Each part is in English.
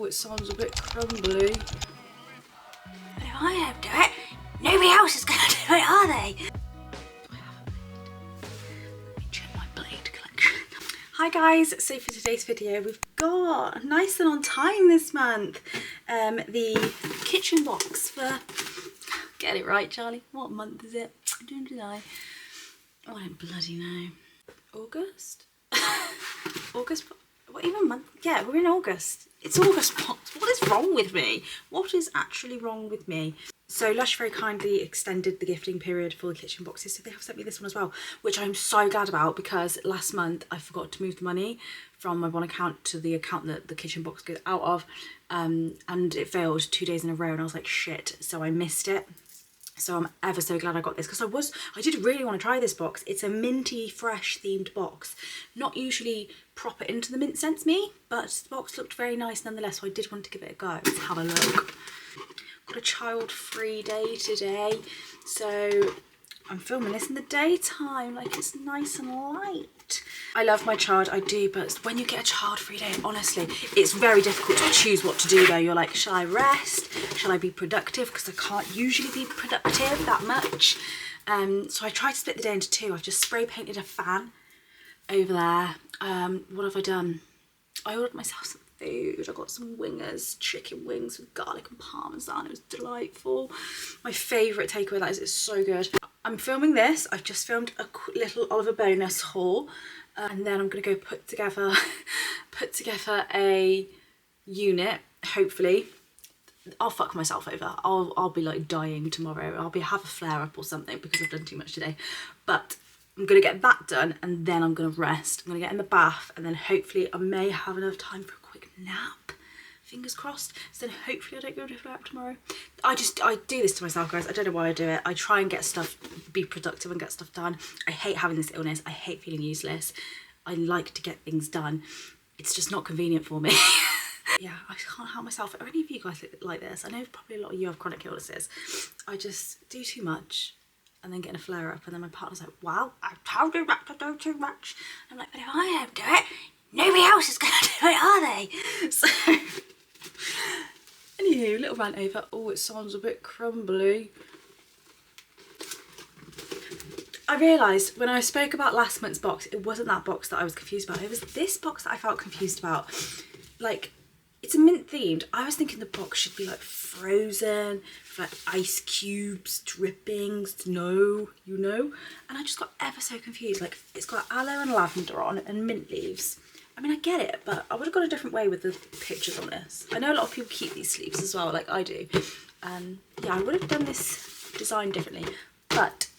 it sounds a bit crumbly. But if I don't do it, nobody else is going to do it, are they? Let me check my blade collection. Hi guys, so for today's video we've got nice and on time this month the kitchen box for, get it right Charlie, what month is it? June, July, oh I don't bloody know, August? August, what even month? Yeah, we're in August. It's August. What is wrong with me? What is actually wrong with me? So Lush very kindly extended the gifting period for the kitchen boxes, so they have sent me this one as well, which I'm so glad about because last month I forgot to move the money from my one account to the account that the kitchen box goes out of, and it failed 2 days in a row and I was like shit, so I missed it. So I'm ever so glad I got this because I did really want to try this box. It's a minty fresh themed box. Not usually proper into the mint scents me, but the box looked very nice nonetheless, so I did want to give it a go. Let's have a look. Got a child-free day today, so I'm filming this in the daytime, like it's nice and light. I love my child, I do, but when you get a child-free day, honestly, it's very difficult to choose what to do though. You're like, shall I rest? Shall I be productive? Because I can't usually be productive that much. So I tried to split the day into two. I've just spray painted a fan over there. What have I done? I ordered myself some food. I got some wingers, chicken wings with garlic and parmesan. It was delightful. My favourite takeaway, that is, it's so good. I'm filming this. I've just filmed a little Oliver bonus haul, and then I'm gonna go put together a unit. Hopefully, I'll fuck myself over. I'll be like dying tomorrow. I'll have a flare up or something because I've done too much today. But I'm gonna get that done, and then I'm gonna rest. I'm gonna get in the bath, and then hopefully I may have enough time for a quick nap. Fingers crossed. So then hopefully I don't go to flare up tomorrow. I do this to myself, guys. I don't know why I do it. I try and get stuff, be productive and get stuff done. I hate having this illness. I hate feeling useless. I like to get things done. It's just not convenient for me. Yeah, I can't help myself. Are any of you guys like this? I know probably a lot of you have chronic illnesses. I just do too much and then get in a flare up, and then my partner's like, wow, I told you not to do too much. I'm like, but if I don't do it, nobody else is gonna do it, are they? So anywho, little rant over. Oh, it sounds a bit crumbly. I realised when I spoke about last month's box, it wasn't that box that I was confused about. It was this box that I felt confused about. Like, it's a mint themed. I was thinking the box should be like frozen, like ice cubes, dripping, snow, you know? And I just got ever so confused. Like, it's got aloe and lavender on and mint leaves. I mean, I get it, but I would have gone a different way with the pictures on this. I know a lot of people keep these sleeves as well, like I do. Yeah, I would have done this design differently, but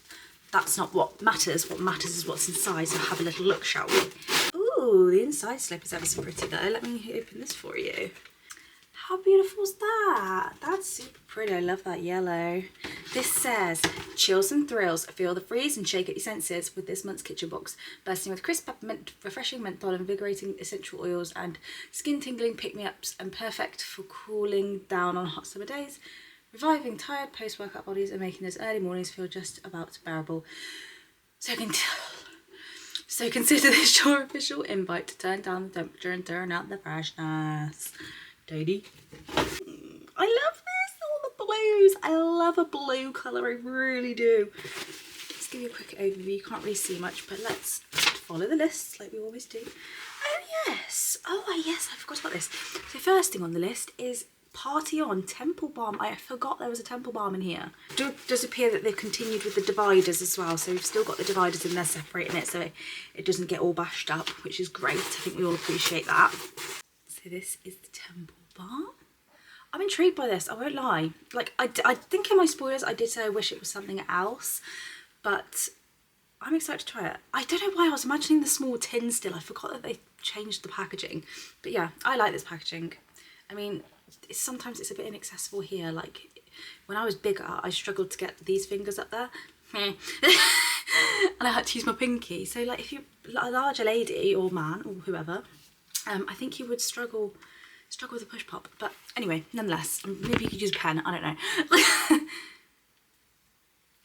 that's not what matters. What matters is what's inside, so have a little look, shall we? Ooh, the inside slip is ever so pretty though. Let me open this for you. How beautiful is that? That's super pretty. I love that yellow. This says, chills and thrills. Feel the freeze and shake at your senses with this month's kitchen box. Bursting with crisp peppermint, refreshing menthol, invigorating essential oils, and skin tingling pick-me-ups, and perfect for cooling down on hot summer days. Reviving tired post-workout bodies and making those early mornings feel just about bearable. So consider this your official invite to turn down the temperature and turn out the freshness. Daddy. I love this, all the blues. I love a blue colour, I really do. Let's give you a quick overview. You can't really see much, but let's follow the list like we always do. Oh yes, I forgot about this. So first thing on the list is Party On Temple Balm. I forgot there was a Temple Balm in here. It does appear that they've continued with the dividers as well, so we've still got the dividers in there separating it so it doesn't get all bashed up, which is great. I think we all appreciate that. So this is the Temple Balm. I'm intrigued by this, I won't lie. Like, I think in my spoilers I did say I wish it was something else, but I'm excited to try it. I don't know why I was imagining the small tin still. I forgot that they changed the packaging. But yeah, I like this packaging. I mean, sometimes it's a bit inaccessible here. Like, when I was bigger, I struggled to get these fingers up there. And I had to use my pinky. So like, if you're a larger lady or man or whoever, I think you would struggle with a push pop. But anyway, nonetheless, maybe you could use a pen, I don't know.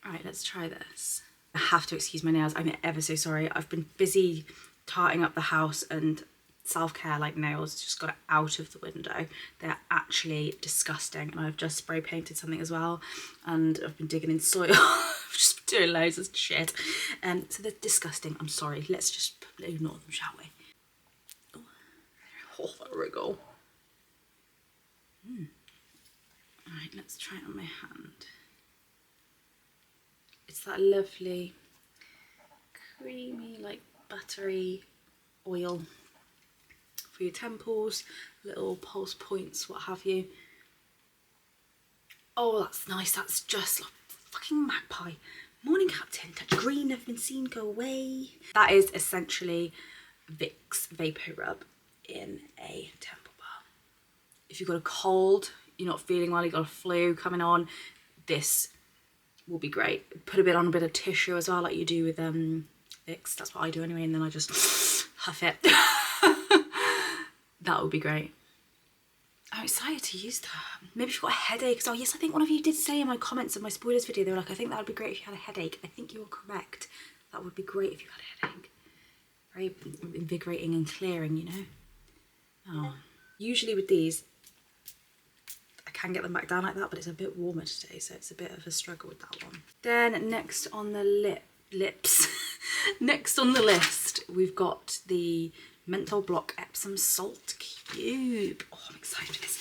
All right, let's try this. I have to excuse my nails, I'm ever so sorry. I've been busy tarting up the house and self-care like nails, just got it out of the window. They're actually disgusting, and I've just spray painted something as well, and I've been digging in soil. I've just been doing loads of shit, so they're disgusting. I'm sorry, let's just ignore them, shall we? Oh, there we go. Alright, let's try it on my hand. It's that lovely creamy, like buttery oil for your temples, little pulse points, what have you. Oh, that's nice. That's just like fucking magpie. Morning, Captain. Touch green, never been seen, go away. That is essentially Vicks Vapor Rub in a temple bar. If you've got a cold, you're not feeling well, you've got a flu coming on, this will be great. Put a bit on a bit of tissue as well, like you do with Vicks. That's what I do anyway, and then I just huff it. That would be great. I'm excited to use that. Maybe if you've got a headache. Oh yes, I think one of you did say in my comments of my spoilers video, they were like, I think that would be great if you had a headache. I think you're correct. That would be great if you had a headache. Very invigorating and clearing, you know. Oh. Usually with these, I can get them back down like that, but it's a bit warmer today, so it's a bit of a struggle with that one. Then next on the lips, next on the list, we've got the Menthol Block Epsom Salt Cube. Oh, I'm excited for this.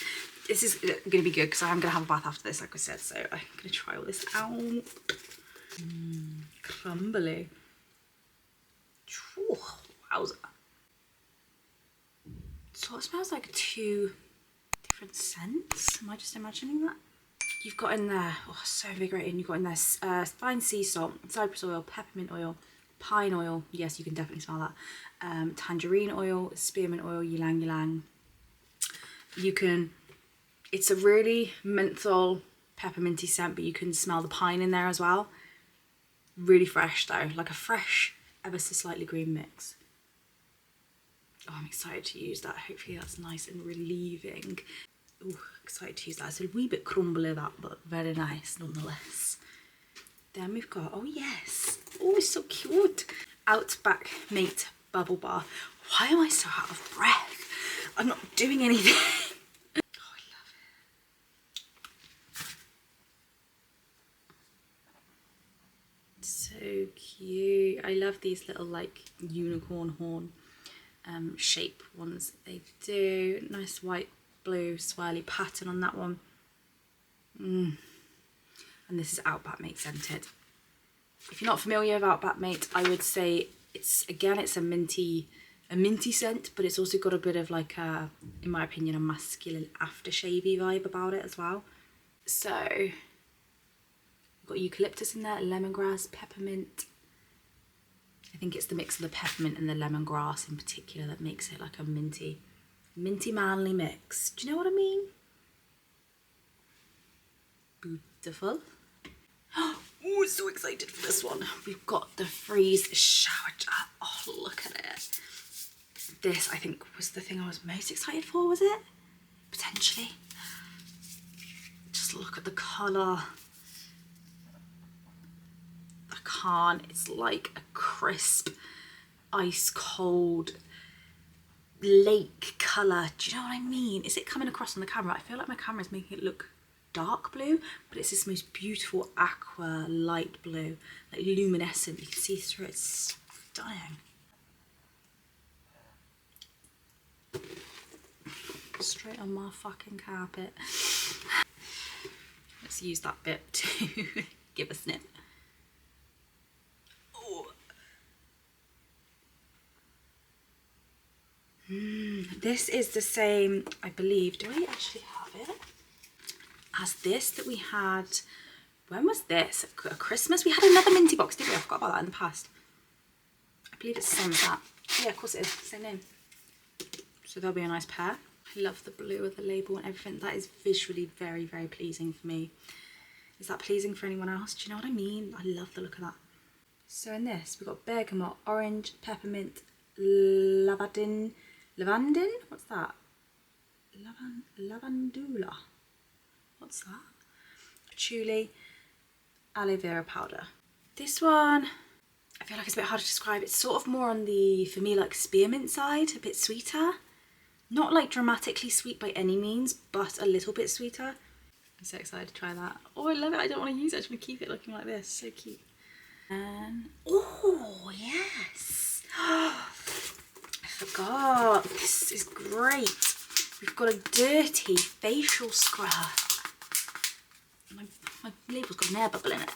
This is going to be good because I am going to have a bath after this, like I said, so I'm going to try all this out. Crumbly. Wowza. So it smells like 2 different scents. Am I just imagining that? You've got in there, oh, so invigorating. You've got in there fine sea salt, cypress oil, peppermint oil, pine oil. Yes, you can definitely smell that. Tangerine oil, spearmint oil, ylang ylang. You can, it's a really menthol pepperminty scent, but you can smell the pine in there as well. Really fresh though, like a fresh, ever so slightly green mix. Oh, I'm excited to use that. Hopefully that's nice and relieving. Oh, excited to use that. It's a wee bit crumbly that, but very nice nonetheless. Then we've got, oh yes, oh it's so cute. Outback Mate Bubble Bar. Why am I so out of breath? I'm not doing anything. Oh, I love it. So cute. I love these little like unicorn horn shape ones they do. Nice white, blue, swirly pattern on that one. And this is Outback Mate scented. If you're not familiar with Outback Mate, I would say it's a minty scent, but it's also got a bit of like a, in my opinion, a masculine aftershavey vibe about it as well. So we've got eucalyptus in there, lemongrass, peppermint. I think it's the mix of the peppermint and the lemongrass in particular that makes it like a minty manly mix. Do you know what I mean? Beautiful. Oh, so excited for this one. We've got the Freeze Shower Gel. Oh, look at it. This, I think, was the thing I was most excited for, was it? Potentially. Just look at the colour. I can't. It's like a crisp, ice cold lake colour. Do you know what I mean? Is it coming across on the camera? I feel like my camera is making it look dark blue, but it's this most beautiful aqua light blue, like luminescent. You can see through it. It's stunning. Straight on my fucking carpet. Let's use that bit to give a snip. Oh. This is the same, I believe. Do I actually have it? As this that we had, when was this? At Christmas? We had another minty box, didn't we? I forgot about that in the past. I believe it's the same as that. Yeah, of course it is, same name. So there'll be a nice pair. I love the blue of the label and everything. That is visually very, very pleasing for me. Is that pleasing for anyone else? Do you know what I mean? I love the look of that. So in this, we've got bergamot, orange, peppermint, lavandin. What's that? Lavandula. What's that? Patchouli, aloe vera powder. This one, I feel like it's a bit hard to describe. It's sort of more on the, for me, like spearmint side, a bit sweeter. Not like dramatically sweet by any means, but a little bit sweeter. I'm so excited to try that. Oh, I love it. I don't want to use it. I just want to keep it looking like this. So cute. And, oh, yes. I forgot. This is great. We've got a dirty facial scrub. My label's got an air bubble in it.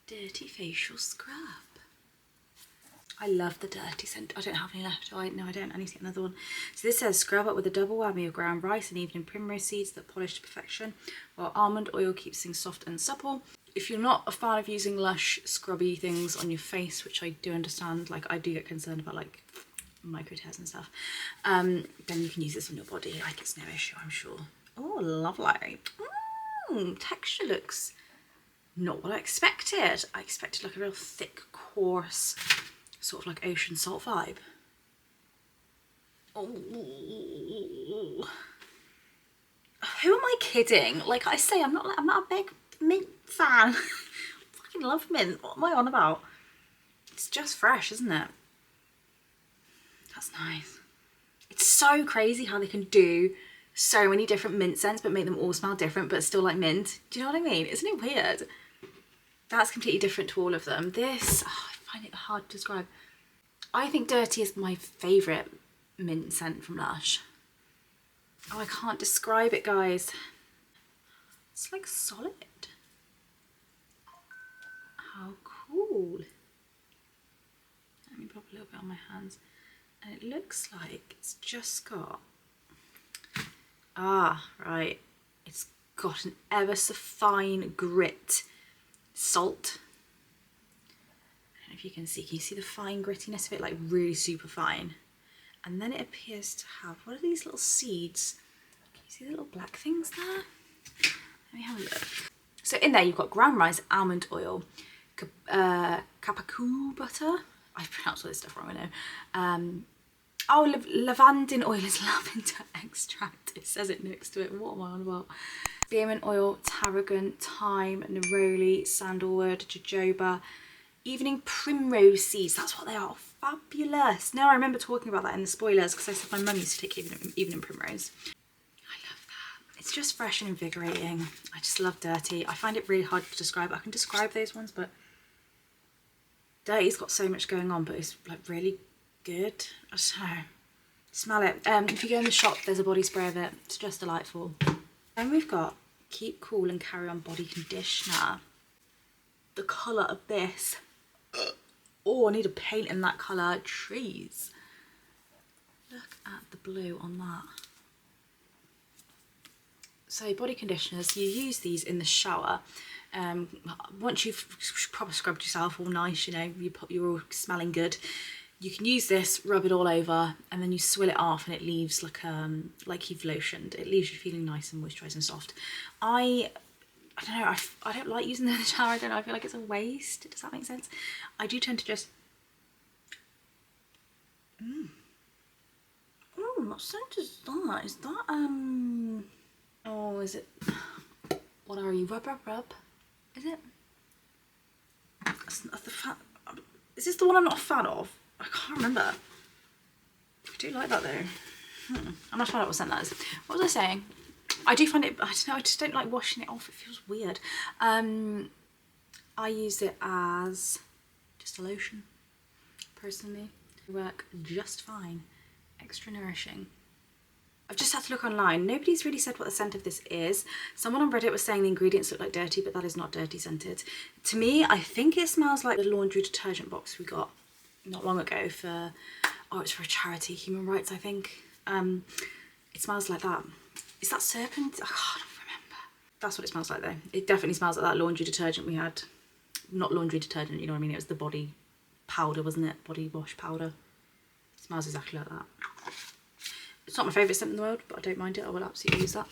Dirty facial scrub. I love the dirty scent. I don't have any left. Oh, no, I don't. I need to get another one. So this says scrub up with a double whammy of ground rice and evening primrose seeds that polish to perfection, while almond oil keeps things soft and supple. If you're not a fan of using Lush scrubby things on your face, which I do understand, like I do get concerned about like micro tears and stuff, then you can use this on your body. Like it's no issue, I'm sure. Oh, lovely. Texture looks not what I expected. I expected like a real thick, coarse, sort of like ocean salt vibe. Oh, who am I kidding? Like I say, I'm not a big mint fan. I fucking love mint. What am I on about? It's just fresh, isn't it? That's nice. It's so crazy how they can do so many different mint scents but make them all smell different but still like mint. Do you know what I mean? Isn't it weird? That's completely different to all of them. This, oh, I find it hard to describe. I think Dirty is my favourite mint scent from Lush. Oh, I can't describe it, guys. It's like solid. How cool. Let me pop a little bit on my hands. And it looks like it's just got, right. It's got an ever so fine grit salt. I don't know if you can see the fine grittiness of it, like really super fine. And then it appears to have, what are these little seeds? Can you see the little black things there? Let me have a look. So in there you've got ground rice, almond oil, kapakoo butter. I pronounced all this stuff wrong, I know. Oh, lavandin oil is lavender extract. It says it next to it. What am I on about? Spearmint oil, tarragon, thyme, neroli, sandalwood, jojoba, evening primrose seeds. That's what they are. Fabulous. Now I remember talking about that in the spoilers because I said my mum used to take evening primrose. I love that. It's just fresh and invigorating. I just love Dirty. I find it really hard to describe. I can describe those ones, but Dirty's got so much going on, but it's like really good. I don't know. Smell it. If you go in the shop, there's a body spray of it. It's just delightful. Then we've got Keep Cool and Carry On Body Conditioner. The colour of this. Oh, I need a paint in that colour. Trees. Look at the blue on that. So body conditioners, you use these in the shower. Once you've proper scrubbed yourself all nice, you know, you're all smelling good. You can use this, rub it all over, and then you swill it off and it leaves like you've lotioned. It leaves you feeling nice and moisturised and soft. I don't know, I don't like using them in the shower. I don't know, I feel like it's a waste. Does that make sense? I do tend to just... Oh, what scent is that? Is that, oh, is it... What are you? Rub, rub, rub? Is it? Is this the one I'm not a fan of? I can't remember. I do like that though. I'm not sure what scent that is. What was I saying? I do find it, I don't know, I just don't like washing it off. It feels weird. I use it as just a lotion, personally. They work just fine. Extra nourishing. I've just had to look online. Nobody's really said what the scent of this is. Someone on Reddit was saying the ingredients look like Dirty, but that is not Dirty scented. To me, I think it smells like the laundry detergent box we got not long ago for, oh, it's for a charity, human rights, I think. It smells like that. Is that serpent? Oh, I don't remember. That's what it smells like though. It definitely smells like that laundry detergent we had. Not laundry detergent, you know what I mean? It was the body powder, wasn't it? Body wash powder. It smells exactly like that. It's not my favourite scent in the world, but I don't mind it. I will absolutely use that.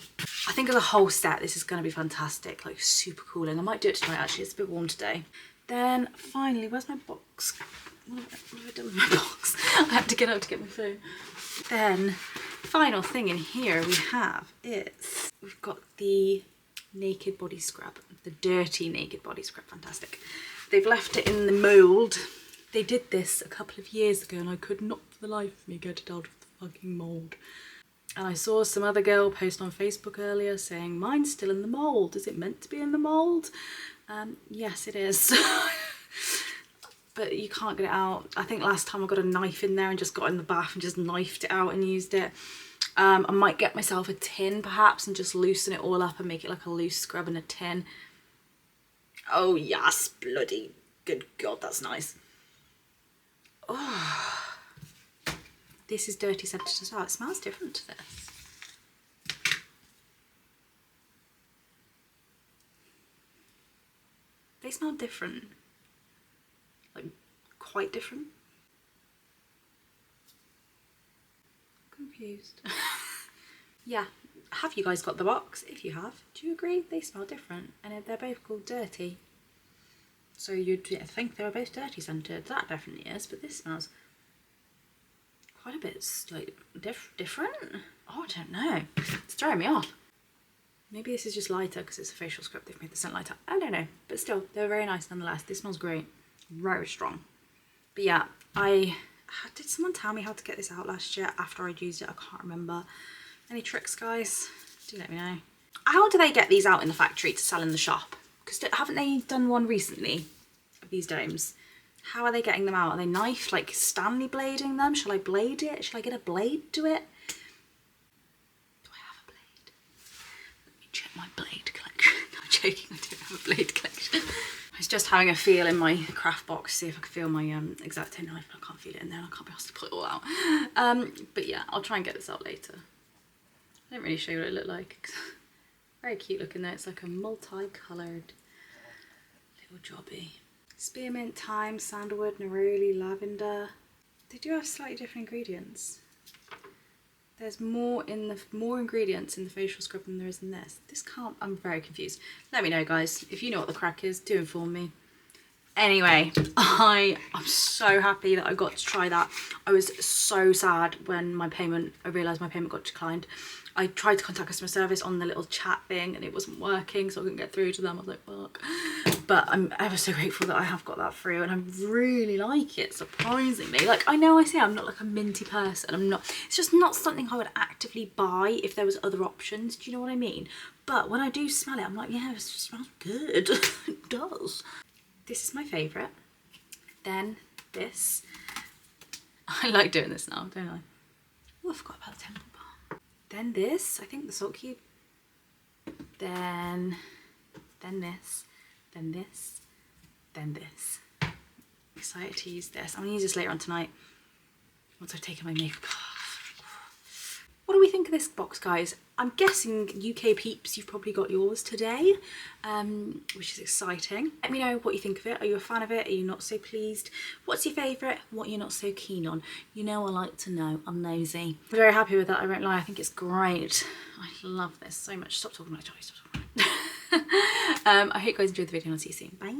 I think as a whole set, this is going to be fantastic. Like super cooling. I might do it tonight actually. It's a bit warm today. Then finally, where's my box? What have I done with my box? I have to get out to get my phone. Then, final thing in here we have is, we've got the naked body scrub. The Dirty naked body scrub, fantastic. They've left it in the mould. They did this a couple of years ago and I could not for the life of me get it out of the fucking mould. And I saw some other girl post on Facebook earlier saying, mine's still in the mould. Is it meant to be in the mould? Yes, it is. But you can't get it out. I think last time I got a knife in there and just got in the bath and just knifed it out and used it. I might get myself a tin perhaps and just loosen it all up and make it like a loose scrub in a tin. Oh yes, bloody good God, that's nice. Oh, this is dirty scented as well. It smells different to this. They smell different, like quite different. Confused. Yeah, have you guys got the box? If you have, do you agree they smell different? And they're both called dirty. So you'd think they were both dirty scented. That definitely is, but this smells quite a bit like different. Oh, I don't know. It's throwing me off. Maybe this is just lighter because it's a facial scrub. They've made the scent lighter. I don't know, but still, they're very nice nonetheless. This smells great, very strong. But yeah, did someone tell me how to get this out last year after I'd used it? I can't remember. Any tricks, guys? Do let me know. How do they get these out in the factory to sell in the shop? Because haven't they done one recently of these domes? How are they getting them out? Are they knifed, like Stanley blading them? Shall I blade it? Shall I get a blade to it? Do I have a blade? Let me check my blade collection. I'm joking, I don't have a blade collection. I was just having a feel in my craft box, see if I could feel my X-Acto knife, but I can't feel it in there and I can't be asked to pull it all out. But yeah, I'll try and get this out later. I didn't really show you what it looked like. Very cute looking though. It's like a multi-coloured little jobby. Spearmint, thyme, sandalwood, neroli, lavender. They do have slightly different ingredients. There's more ingredients in the facial scrub than there is in this. This can't, I'm very confused. Let me know, guys. If you know what the crack is, do inform me. Anyway, I'm so happy that I got to try that. I was so sad when I realised my payment got declined. I tried to contact customer service on the little chat thing and it wasn't working, so I couldn't get through to them. I was like, fuck. But I'm ever so grateful that I have got that through and I really like it, surprisingly. Like, I know I say I'm not like a minty person. I'm not, it's just not something I would actively buy if there was other options. Do you know what I mean? But when I do smell it, I'm like, yeah, it just smells good. It does. This is my favourite. Then this. I like doing this now, don't I? Oh, I forgot about the temple balm. Then this, I think the salt cube. Then this, then this, then this. I'm excited to use this. I'm gonna use this later on tonight once I've taken my makeup off. What do we think of this box, guys? I'm guessing UK peeps, you've probably got yours today, which is exciting. Let me know what you think of it. Are you a fan of it? Are you not so pleased? What's your favourite? What you're not so keen on? You know I like to know. I'm nosy. I'm very happy with that, I won't lie. I think it's great. I love this so much. Stop talking about Charlie, stop talking about it. I hope you guys enjoyed the video and I'll see you soon. Bye.